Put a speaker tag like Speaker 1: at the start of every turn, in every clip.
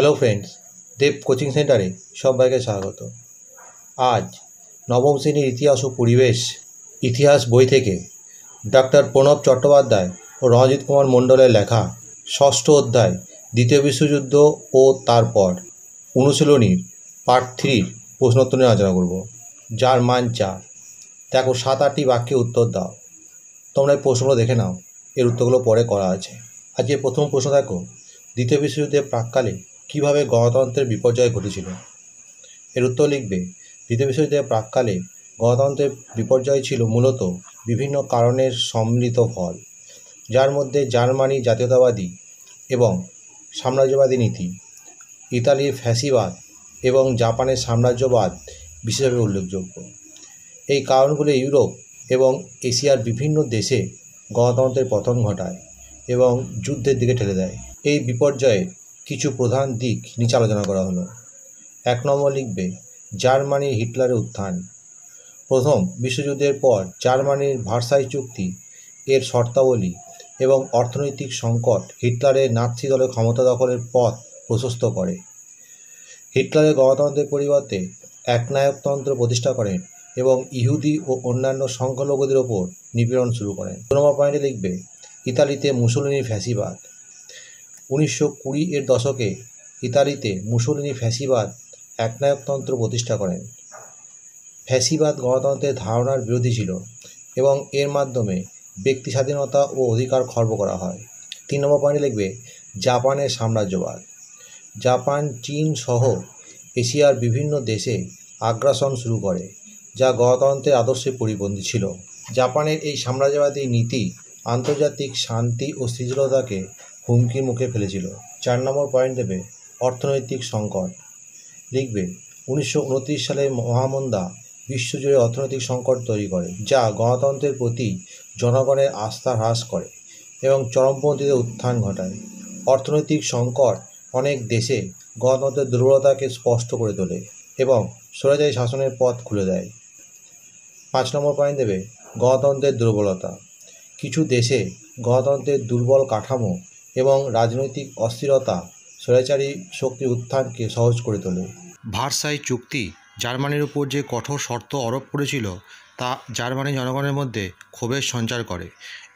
Speaker 1: Hello friends, দেব coaching সেন্টারে সবাইকে স্বাগত। আজ নবম শ্রেণীর ইতিহাস ও পরিবেশ ইতিহাস বই থেকে ডক্টর প্রণব চট্টোপাধ্যায় ও রণজিৎ কুমার মণ্ডলের লেখা ষষ্ঠ অধ্যায় দ্বিতীয় বিশ্বযুদ্ধ ও তারপর অনুশীলনীর পার্ট 3 প্রশ্নোত্তর নিয়ে আলোচনা করব। যার মান 4। দেখো 7-8টি বাক্যে উত্তর দাও। তোমরা এই প্রশ্নগুলো দেখে নাও, এর উত্তরগুলো পরে করা আছে। আজকে প্রথম প্রশ্ন দেখো, দ্বিতীয় বিশ্বযুদ্ধের প্রাক্কালে কীভাবে গণতন্ত্রের বিপর্যয় ঘটেছিল। এর উত্তর লিখবে, দ্বিতীয় বিশ্বযুদ্ধের প্রাক্কালে গণতন্ত্রের বিপর্যয় ছিল মূলত বিভিন্ন কারণের সম্মিলিত ফল, যার মধ্যে জার্মানি জাতীয়তাবাদী এবং সাম্রাজ্যবাদী নীতি, ইতালির ফ্যাসিবাদ এবং জাপানের সাম্রাজ্যবাদ বিশেষভাবে উল্লেখযোগ্য। এই কারণগুলি ইউরোপ এবং এশিয়ার বিভিন্ন দেশে গণতন্ত্রের পতন ঘটায় এবং যুদ্ধের দিকে ঠেলে দেয়। এই বিপর্যয়ের কিছু প্রধান দিক নিচে আলোচনা করা হলো। 1 নম্বর লিখবে, জার্মানির হিটলারের উত্থান। প্রথম বিশ্বযুদ্ধের পর জার্মানির ভার্সাই চুক্তি এর শর্তাবলী এবং অর্থনৈতিক সংকট হিটলারের নাৎসি দলের ক্ষমতা দখলের পথ প্রশস্ত করে। হিটলারের গণতন্ত্রের পরিবর্তে একনায়কতন্ত্র প্রতিষ্ঠা করেন এবং ইহুদি ও অন্যান্য সংখ্যালঘুদের ওপর নিপীড়ন শুরু করেন। 2 নম্বর পয়েন্টে লিখবে, ইতালিতে মুসোলিনির ফ্যাসিবাদ। 1920-এর দশকে ইতালিতে মুসোলিনি ফ্যাসিবাদ একনায়কতন্ত্র প্রতিষ্ঠা করেন। ফ্যাসিবাদ গণতন্ত্রের ধারণার বিরোধী ছিল এবং এর মাধ্যমে ব্যক্তি স্বাধীনতা ও অধিকার খর্ব করা হয়। 3 নম্বর পয়েন্টে লিখবে, জাপানের সাম্রাজ্যবাদ। জাপান চীন সহ এশিয়ার বিভিন্ন দেশে আগ্রাসন শুরু করে, যা গণতন্ত্রের আদর্শে পরিপন্থী ছিল। জাপানের এই সাম্রাজ্যবাদী নীতি আন্তর্জাতিক শান্তি ও স্থিতিশীলতাকে হুমকির মুখে ফেলেছিল। 4 নম্বর পয়েন্ট দেবে, অর্থনৈতিক সংকট। লিখবে, 1929 সালের মহামন্দা বিশ্বজুড়ে অর্থনৈতিক সংকট তৈরি করে, যা গণতন্ত্রের প্রতি জনগণের আস্থা হ্রাস করে এবং চরমপন্থীদের উত্থান ঘটায়। অর্থনৈতিক সংকট অনেক দেশে গণতন্ত্রের দুর্বলতাকে স্পষ্ট করে তোলে এবং স্বৈরাচারী শাসনের পথ খুলে দেয়। 5 নম্বর পয়েন্ট দেবে, গণতন্ত্রের দুর্বলতা। কিছু দেশে গণতন্ত্রের দুর্বল কাঠামো এবং রাজনৈতিক অস্থিরতা স্বৈরাচারী শক্তির উত্থানকে সহজ করে তোলে। ভার্সাই চুক্তি জার্মানির উপর যে কঠোর শর্ত আরোপ করেছিল তা জার্মানি জনগণের মধ্যে ক্ষোভের সঞ্চার করে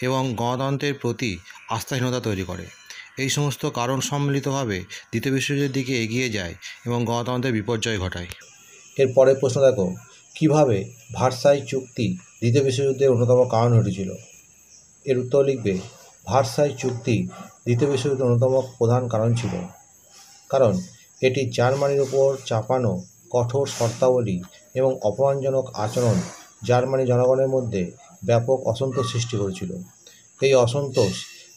Speaker 1: এবং গণতন্ত্রের প্রতি আস্থাহীনতা তৈরি করে। এই সমস্ত কারণ সম্মিলিতভাবে দ্বিতীয় বিশ্বযুদ্ধের দিকে এগিয়ে যায় এবং গণতন্ত্রের বিপর্যয় ঘটায়। এর পরের প্রশ্ন দেখো, কিভাবে ভার্সাই চুক্তি দ্বিতীয় বিশ্বযুদ্ধের অন্যতম কারণ ঘটেছিল। এর উত্তর লিখবে, ভার্সাই চুক্তি দ্বিতীয় বিশ্বযুদ্ধের অন্যতম প্রধান কারণ ছিল কারণ এটি জার্মানির উপর চাপানো কঠোর শর্তাবলী এবং অপমানজনক আচরণ জার্মানি জনগণের মধ্যে ব্যাপক অসন্তোষ সৃষ্টি করেছিল। এই অসন্তোষ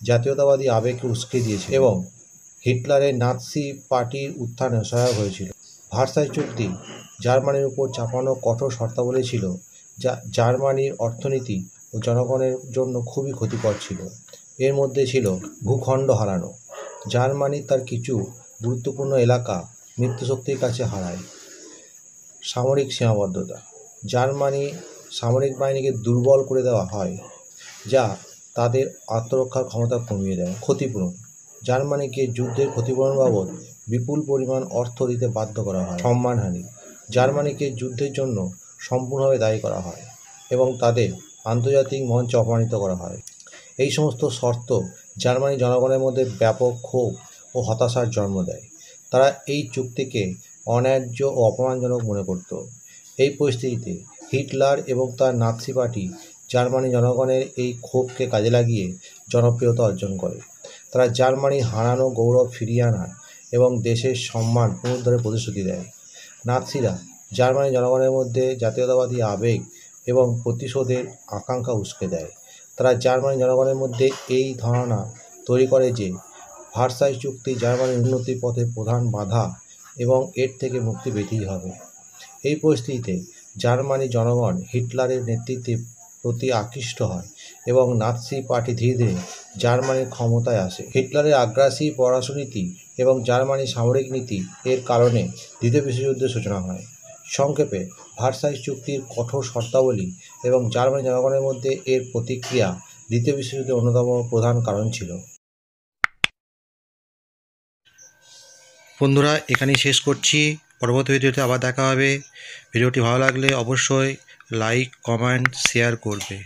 Speaker 1: জাতীয়তাবাদী আবেগকে উস্কে দিয়েছে এবং হিটলারের নাৎসি পার্টির উত্থানে সহায়ক হয়েছিল। ভার্সাই চুক্তি জার্মানির উপর চাপানো কঠোর শর্তাবলী ছিল যা জার্মানির অর্থনীতি ও জনগণের জন্য খুবই ক্ষতিকর ছিল। এর মধ্যে ছিল ভূখণ্ড হারানো। জার্মানি তার কিছু গুরুত্বপূর্ণ এলাকা মিত্রশক্তির কাছে হারায়। সামরিক সীমাবদ্ধতা। জার্মানি সামরিক বাহিনীকে দুর্বল করে দেওয়া হয়, যা তাদের আত্মরক্ষার ক্ষমতা কমিয়ে দেয়। ক্ষতিপূরণ। জার্মানিকে যুদ্ধের ক্ষতিপূরণ বাবদ বিপুল পরিমাণ অর্থ দিতে বাধ্য করা হয়। সম্মানহানি। জার্মানিকে যুদ্ধের জন্য সম্পূর্ণভাবে দায়ী করা হয় এবং তাদের আন্তর্জাতিক মঞ্চে অপমানিত করা হয়। এই সমস্ত শর্ত জার্মানি জনগণের মধ্যে ব্যাপক ক্ষোভ ও হতাশার জন্ম দেয়। তারা এই চুক্তিকে অন্যায্য ও অপমানজনক মনে করত। এই পরিস্থিতিতে হিটলার এবং তার নাৎসি পার্টি জার্মানি জনগণের এই ক্ষোভকে কাজে লাগিয়ে জনপ্রিয়তা অর্জন করে। তারা জার্মানির হারানো গৌরব ফিরিয়ে আনার এবং দেশের সম্মান পুনরুদ্ধারের প্রতিশ্রুতি দেয়। নাৎসিরা জার্মানি জনগণের মধ্যে জাতীয়তাবাদী আবেগ এবং প্রতিশোধের আকাঙ্ক্ষা উস্কে দেয়। তারা জার্মানি জনগণের মধ্যে এই ধারণা তৈরি করে যে ভার্সাই চুক্তি জার্মানির উন্নতির পথে প্রধান বাধা এবং এর থেকে মুক্তি পেতেই হবে। এই পরিস্থিতিতে জার্মানি জনগণ হিটলারের নেতৃত্বের প্রতি আকৃষ্ট হয় এবং নাৎসি পার্টি ধীরে ধীরে জার্মানির ক্ষমতায় আসে। হিটলারের আগ্রাসী পররাষ্ট্রনীতি এবং জার্মানির সামরিক নীতি এর কারণে দ্বিতীয় বিশ্বযুদ্ধের সূচনা হয়। সংক্ষেপে, ভার্সাই চুক্তির কঠোর শর্তাবলী এবং জার্মানি জনগণের মধ্যে এর প্রতিক্রিয়া দ্বিতীয় বিশ্বযুদ্ধের অন্যতম প্রধান কারণ ছিল। বন্ধুরা এখানেই শেষ করছি। পরবর্তী ভিডিওতে আবার দেখা হবে। ভিডিওটি ভালো লাগলে অবশ্যই লাইক, কমেন্ট, শেয়ার করবে।